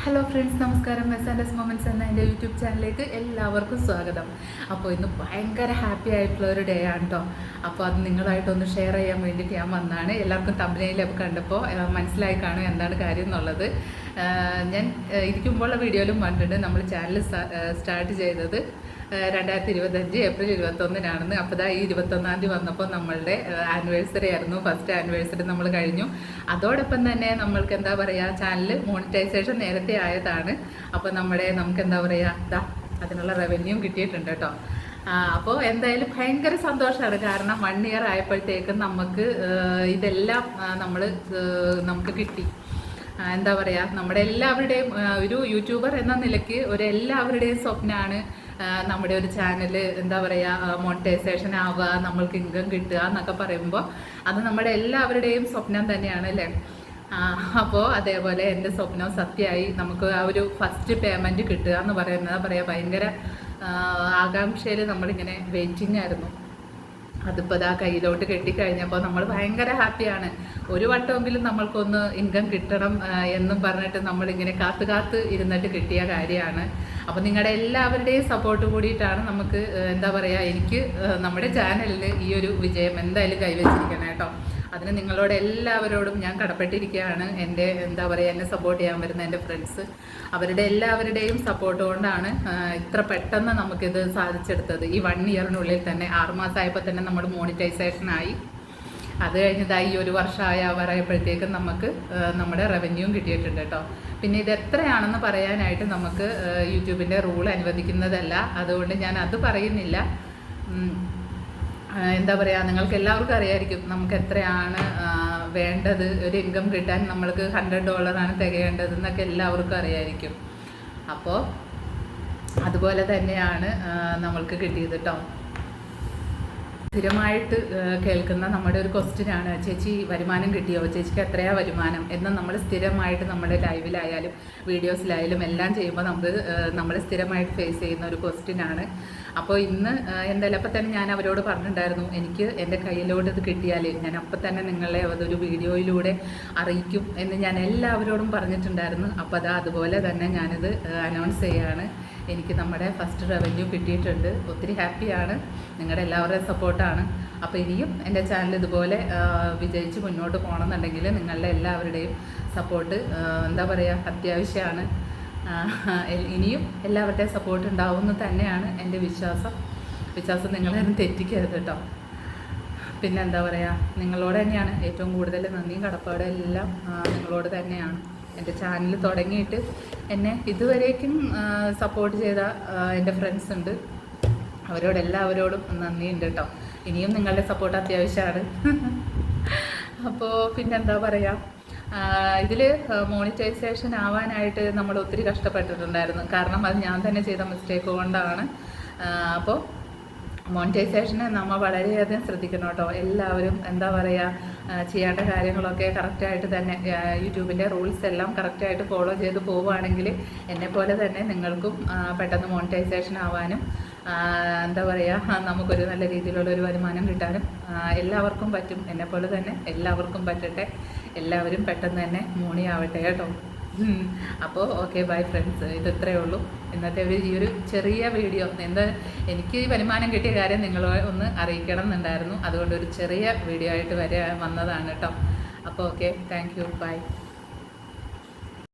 Hello friends, നമസ്കാരം. Mess and S moments എന്ന എൻ്റെ യൂട്യൂബ് ചാനലിലേക്ക് എല്ലാവർക്കും സ്വാഗതം. അപ്പോൾ ഇന്ന് ഭയങ്കര ഹാപ്പി ആയിട്ടുള്ള ഒരു ഡേ ആണ് കേട്ടോ. അപ്പോൾ അത് നിങ്ങളായിട്ടൊന്ന് ഷെയർ ചെയ്യാൻ വേണ്ടിയിട്ട് ഞാൻ വന്നതാണ്. എല്ലാവർക്കും തമ്പനയിലൊക്കെ കണ്ടപ്പോൾ മനസ്സിലായി കാണും എന്താണ് കാര്യം എന്നുള്ളത്. ഞാൻ ഇരിക്കുമ്പോഴുള്ള വീഡിയോയിലും കണ്ടിട്ടുണ്ട്. നമ്മൾ ചാനൽ സ്റ്റാർട്ട് ചെയ്തത് 2025 ഏപ്രിൽ 21-നാണെന്ന്. അപ്പോൾ ഈ 21-ാം തീയതി വന്നപ്പോൾ നമ്മളുടെ ആനിവേഴ്സറി ആയിരുന്നു. ഫസ്റ്റ് ആനിവേഴ്സറി നമ്മൾ കഴിഞ്ഞു. അതോടൊപ്പം തന്നെ നമ്മൾക്ക് എന്താ പറയുക, ചാനൽ മോണിറ്റൈസേഷൻ നേരത്തെ ആയതാണ്. അപ്പോൾ നമുക്ക് എന്താ പറയുക, അതിനുള്ള റവന്യൂ കിട്ടിയിട്ടുണ്ട് കേട്ടോ. അപ്പോൾ എന്തായാലും ഭയങ്കര സന്തോഷമാണ്. കാരണം 1 ഇയർ ആയപ്പോഴത്തേക്കും ഇതെല്ലാം നമുക്ക് കിട്ടി. എന്താ പറയുക, നമ്മുടെ എല്ലാവരുടെയും ഒരു യൂട്യൂബർ എന്ന നിലയ്ക്ക് എല്ലാവരുടെയും സ്വപ്നമാണ് നമ്മുടെ ഒരു ചാനൽ എന്താ പറയുക മോണിറ്റൈസേഷൻ ആവുക, നമ്മൾക്ക് ഇൻകം കിട്ടുക എന്നൊക്കെ പറയുമ്പോൾ അത് നമ്മുടെ എല്ലാവരുടെയും സ്വപ്നം തന്നെയാണ് അല്ലേ. അപ്പോൾ അതേപോലെ എൻ്റെ സ്വപ്നം സത്യമായി. നമുക്ക് ആ ഒരു ഫസ്റ്റ് പേയ്മെൻറ്റ് കിട്ടുക എന്ന് പറയുന്നത് ഭയങ്കര ആകാംക്ഷയിൽ നമ്മളിങ്ങനെ വെയിറ്റിംഗ് ആയിരുന്നു. അതിപ്പോൾ കയ്യിലോട്ട് കെട്ടിക്കഴിഞ്ഞപ്പോൾ നമ്മൾ ഭയങ്കര ഹാപ്പിയാണ്. ഒരു വട്ടമെങ്കിലും നമ്മൾക്കൊന്ന് ഇൻകം കിട്ടണം എന്നും പറഞ്ഞിട്ട് നമ്മളിങ്ങനെ കാത്ത് ഇരുന്നിട്ട് കിട്ടിയ കാര്യമാണ്. അപ്പോൾ നിങ്ങളുടെ എല്ലാവരുടെയും സപ്പോർട്ട് കൂടിയിട്ടാണ് നമുക്ക് എന്താ പറയുക, എനിക്ക് നമ്മുടെ ചാനലിൽ ഈ ഒരു വിജയം എന്തായാലും കൈവച്ചിരിക്കണം കേട്ടോ. അതിന് നിങ്ങളോട് എല്ലാവരോടും ഞാൻ കടപ്പെട്ടിരിക്കുകയാണ്. എൻ്റെ എന്താ പറയുക, എന്നെ സപ്പോർട്ട് ചെയ്യാൻ വരുന്ന എൻ്റെ ഫ്രണ്ട്സ്, അവരുടെ എല്ലാവരുടെയും സപ്പോർട്ട് കൊണ്ടാണ് ഇത്ര പെട്ടെന്ന് നമുക്കിത് സാധിച്ചെടുത്തത്. ഈ 1 ഇയറിനുള്ളിൽ തന്നെ 6 മാസമായപ്പോൾ തന്നെ നമ്മൾ മോണിറ്റൈസേഷനായി. അത് കഴിഞ്ഞതായി ഈ 1 വർഷമായപ്പോഴത്തേക്കും നമുക്ക് നമ്മുടെ റവന്യൂവും കിട്ടിയിട്ടുണ്ട് കേട്ടോ. പിന്നെ ഇത് എത്രയാണെന്ന് പറയാനായിട്ട് നമുക്ക് യൂട്യൂബിൻ്റെ റൂൾ അനുവദിക്കുന്നതല്ല. അതുകൊണ്ട് ഞാൻ അത് പറയുന്നില്ല. എന്താ പറയുക, നിങ്ങൾക്ക് എല്ലാവർക്കും അറിയാമായിരിക്കും നമുക്ക് എത്രയാണ് വേണ്ടത്. ഒരു ഇൻകം കിട്ടാൻ നമ്മൾക്ക് $100 തികയേണ്ടതെന്നൊക്കെ എല്ലാവർക്കും അറിയാമായിരിക്കും. അപ്പോൾ അതുപോലെ തന്നെയാണ് നമ്മൾക്ക് കിട്ടിയത് കേട്ടോ. സ്ഥിരമായിട്ട് കേൾക്കുന്ന നമ്മുടെ ഒരു ക്വസ്റ്റ്യനാണ്, ചേച്ചി വരുമാനം കിട്ടിയോ, ചേച്ചിക്ക് എത്രയാ വരുമാനം എന്ന് നമ്മൾ സ്ഥിരമായിട്ട് നമ്മുടെ ലൈവിലായാലും വീഡിയോസിലായാലും എല്ലാം ചെയ്യുമ്പോൾ നമ്മൾ സ്ഥിരമായിട്ട് ഫേസ് ചെയ്യുന്ന ഒരു ക്വസ്റ്റ്യനാണ്. അപ്പോൾ ഇന്ന് എന്തായാലും അപ്പം തന്നെ ഞാൻ അവരോട് പറഞ്ഞിട്ടുണ്ടായിരുന്നു, എനിക്ക് എൻ്റെ കയ്യിലോട്ട് ഇത് കിട്ടിയാൽ ഞാൻ അപ്പം തന്നെ നിങ്ങളെ അതൊരു വീഡിയോയിലൂടെ അറിയിക്കും എന്ന് ഞാൻ എല്ലാവരോടും പറഞ്ഞിട്ടുണ്ടായിരുന്നു. അപ്പോൾ അതുപോലെ തന്നെ ഞാനിത് അനൗൺസ് ചെയ്യുകയാണ്. എനിക്ക് നമ്മുടെ ഫസ്റ്റ് റവന്യൂ കിട്ടിയിട്ടുണ്ട്. ഒത്തിരി ഹാപ്പിയാണ്. നിങ്ങളുടെ എല്ലാവരുടെയും സപ്പോർട്ടാണ്. അപ്പോൾ ഇനിയും എൻ്റെ ചാനൽ ഇതുപോലെ വിജയിച്ച് മുന്നോട്ട് പോകണമെന്നുണ്ടെങ്കിൽ നിങ്ങളുടെ എല്ലാവരുടെയും സപ്പോർട്ട് എന്താ പറയുക അത്യാവശ്യമാണ്. ഇനിയും എല്ലാവരുടെയും സപ്പോർട്ട് ഉണ്ടാവുമെന്ന് തന്നെയാണ് എൻ്റെ വിശ്വാസം നിങ്ങളാരും തെറ്റിക്കരുത് കേട്ടോ. പിന്നെ എന്താ പറയുക, നിങ്ങളോട് തന്നെയാണ് ഏറ്റവും കൂടുതൽ നന്ദിയും കടപ്പാടും എല്ലാം നിങ്ങളോട് തന്നെയാണ്. എൻ്റെ ചാനൽ തുടങ്ങിയിട്ട് എന്നെ ഇതുവരേക്കും സപ്പോർട്ട് ചെയ്ത എൻ്റെ ഫ്രണ്ട്സ് ഉണ്ട്, അവരോടെല്ലാവരോടും നന്ദിയുണ്ട് കേട്ടോ. ഇനിയും നിങ്ങളുടെ സപ്പോർട്ട് അത്യാവശ്യമാണ്. അപ്പോൾ പിന്നെന്താ പറയുക, ഇതിൽ മോണിറ്റൈസേഷൻ ആവാനായിട്ട് നമ്മൾ ഒത്തിരി കഷ്ടപ്പെട്ടിട്ടുണ്ടായിരുന്നു. കാരണം അത് ഞാൻ തന്നെ ചെയ്ത മിസ്റ്റേക്ക് കൊണ്ടാണ്. അപ്പോൾ മോണിറ്റൈസേഷന് നമ്മൾ വളരെയധികം ശ്രദ്ധിക്കണം കേട്ടോ. എല്ലാവരും എന്താ പറയുക, ചെയ്യേണ്ട കാര്യങ്ങളൊക്കെ കറക്റ്റായിട്ട് തന്നെ യൂട്യൂബിൻ്റെ റൂൾസ് എല്ലാം കറക്റ്റായിട്ട് ഫോളോ ചെയ്ത് പോവുകയാണെങ്കിൽ എന്നെപ്പോലെ തന്നെ നിങ്ങൾക്കും പെട്ടെന്ന് മോണിറ്റൈസേഷൻ ആവാനും എന്താ പറയുക നമുക്കൊരു നല്ല രീതിയിലുള്ളൊരു വരുമാനം കിട്ടാനും എല്ലാവർക്കും പറ്റും. എന്നെപ്പോലെ തന്നെ എല്ലാവർക്കും പറ്റട്ടെ. എല്ലാവരും പെട്ടെന്ന് തന്നെ മോണിയാവട്ടെ കേട്ടോ. അപ്പോൾ ഓക്കെ, ബൈ ഫ്രണ്ട്സ്. ഇത്രയേ ഉള്ളൂ ഇന്നത്തെ ഈ ഒരു ചെറിയ വീഡിയോ. എനിക്ക് വരുമാനം കിട്ടിയ കാര്യം നിങ്ങളെ ഒന്ന് അറിയിക്കണം എന്നുണ്ടായിരുന്നു. അതുകൊണ്ട് ഒരു ചെറിയ വീഡിയോ ആയിട്ട് വന്നതാണ് കേട്ടോ. അപ്പോൾ ഓക്കെ, താങ്ക് യു, ബൈ.